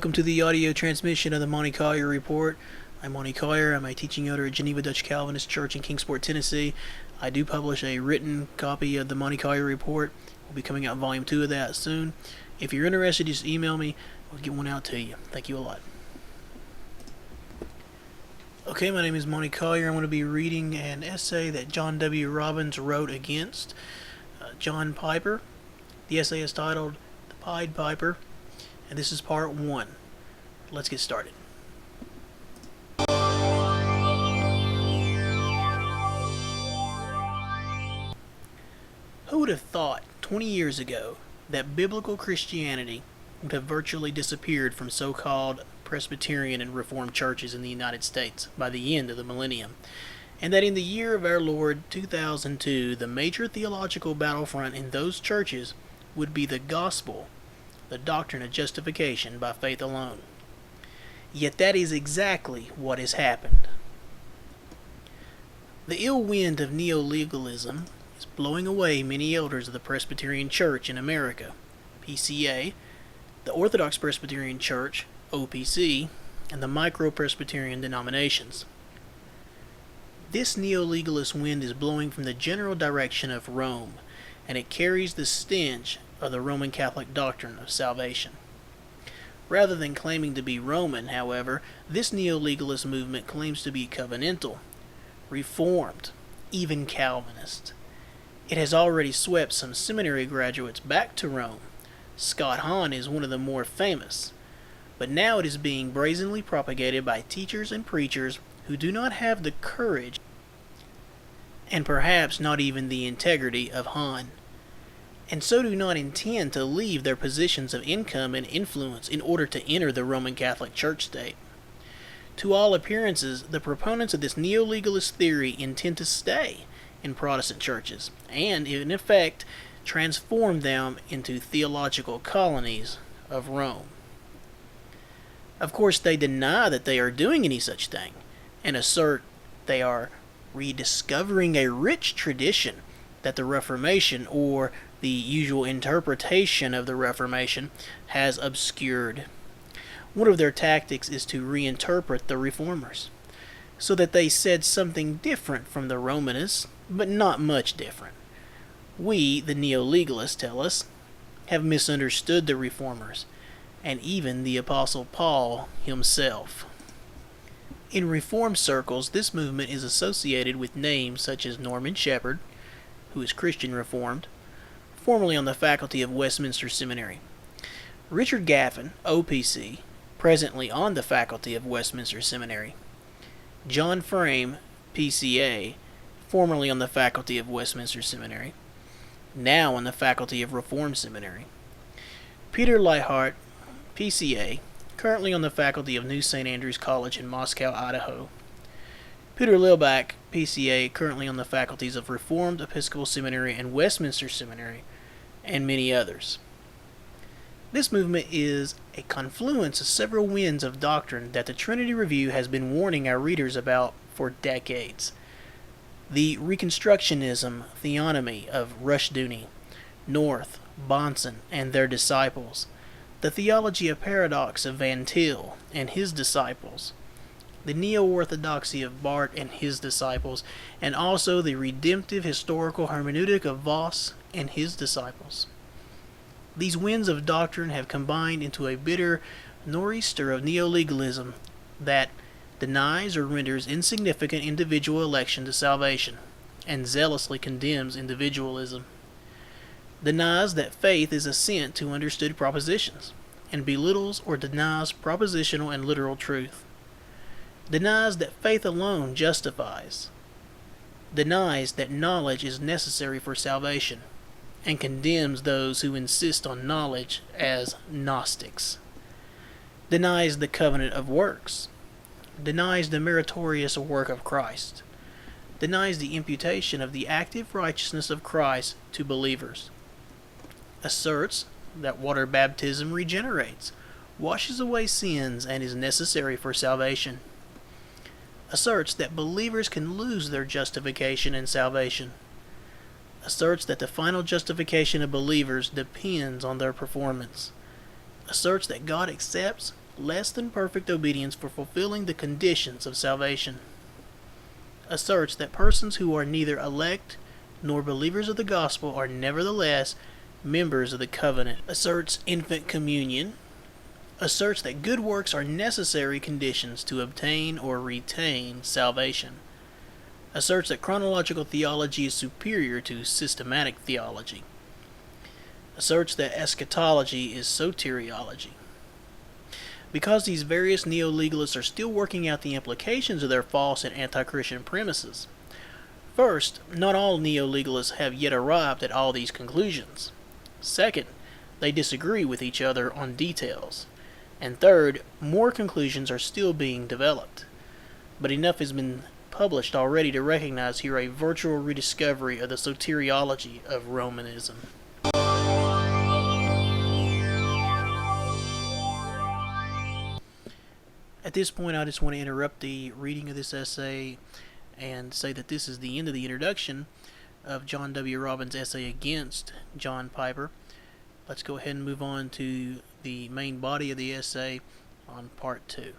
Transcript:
Welcome to the audio transmission of the Monty Collier Report. I'm Monty Collier. I'm a teaching elder at Geneva Dutch Calvinist Church in Kingsport, Tennessee. I do publish a written copy of the Monty Collier Report. We'll be coming out volume 2 of that soon. If you're interested, just email me. We'll get one out to you. Thank you a lot. Okay, my name is Monty Collier. I'm going to be reading an essay that John W. Robbins wrote against John Piper. The essay is titled The Pied Piper, and this is part 1. Let's get started. Who would have thought 20 years ago that biblical Christianity would have virtually disappeared from so-called Presbyterian and Reformed churches in the United States by the end of the millennium, and that in the year of our Lord 2002, the major theological battlefront in those churches would be the gospel, the doctrine of justification by faith alone? Yet that is exactly what has happened. The ill wind of neo-legalism is blowing away many elders of the Presbyterian Church in America, PCA, the Orthodox Presbyterian Church, OPC, and the micro-Presbyterian denominations. This neo-legalist wind is blowing from the general direction of Rome, and it carries the stench of the Roman Catholic doctrine of salvation. Rather than claiming to be Roman, however, this neo-legalist movement claims to be covenantal, Reformed, even Calvinist. It has already swept some seminary graduates back to Rome. Scott Hahn is one of the more famous, but now it is being brazenly propagated by teachers and preachers who do not have the courage and perhaps not even the integrity of Hahn, and so do not intend to leave their positions of income and influence in order to enter the Roman Catholic Church state. To all appearances, the proponents of this neo-legalist theory intend to stay in Protestant churches, and in effect transform them into theological colonies of Rome. Of course, they deny that they are doing any such thing, and assert they are rediscovering a rich tradition that the Reformation, or the usual interpretation of the Reformation, has obscured. One of their tactics is to reinterpret the Reformers, so that they said something different from the Romanists, but not much different. We, the neo-legalists, tell us, have misunderstood the Reformers, and even the Apostle Paul himself. In Reformed circles, this movement is associated with names such as Norman Shepherd, who is Christian Reformed, formerly on the faculty of Westminster Seminary; Richard Gaffin, OPC, presently on the faculty of Westminster Seminary; John Frame, PCA, formerly on the faculty of Westminster Seminary, now on the faculty of Reformed Seminary; Peter Leithart, PCA, currently on the faculty of New St. Andrews College in Moscow, Idaho; Peter Lilbach, PCA, currently on the faculties of Reformed Episcopal Seminary and Westminster Seminary, and many others. This movement is a confluence of several winds of doctrine that the Trinity Review has been warning our readers about for decades. The Reconstructionism theonomy of Rushdoony, North, Bonson, and their disciples, the theology of paradox of Van Til and his disciples, the neo-orthodoxy of Barth and his disciples, and also the redemptive historical hermeneutic of Voss and his disciples. These winds of doctrine have combined into a bitter nor'easter of neo-legalism that denies or renders insignificant individual election to salvation, and zealously condemns individualism, denies that faith is assent to understood propositions, and belittles or denies propositional and literal truth, denies that faith alone justifies, denies that knowledge is necessary for salvation, and condemns those who insist on knowledge as Gnostics, denies the covenant of works, denies the meritorious work of Christ, denies the imputation of the active righteousness of Christ to believers, asserts that water baptism regenerates, washes away sins, and is necessary for salvation, asserts that believers can lose their justification and salvation, asserts that the final justification of believers depends on their performance, asserts that God accepts, less than perfect obedience for fulfilling the conditions of salvation. Asserts that persons who are neither elect nor believers of the gospel are nevertheless members of the covenant. Asserts infant communion. Asserts that good works are necessary conditions to obtain or retain salvation. Asserts that chronological theology is superior to systematic theology. Asserts that eschatology is soteriology. Because these various neo-legalists are still working out the implications of their false and anti-Christian premises. First, not all neo-legalists have yet arrived at all these conclusions. Second, they disagree with each other on details. And third, more conclusions are still being developed. But enough has been published already to recognize here a virtual rediscovery of the soteriology of Romanism. At this point, I just want to interrupt the reading of this essay and say that this is the end of the introduction of John W. Robbins' essay against John Piper. Let's go ahead and move on to the main body of the essay on part 2.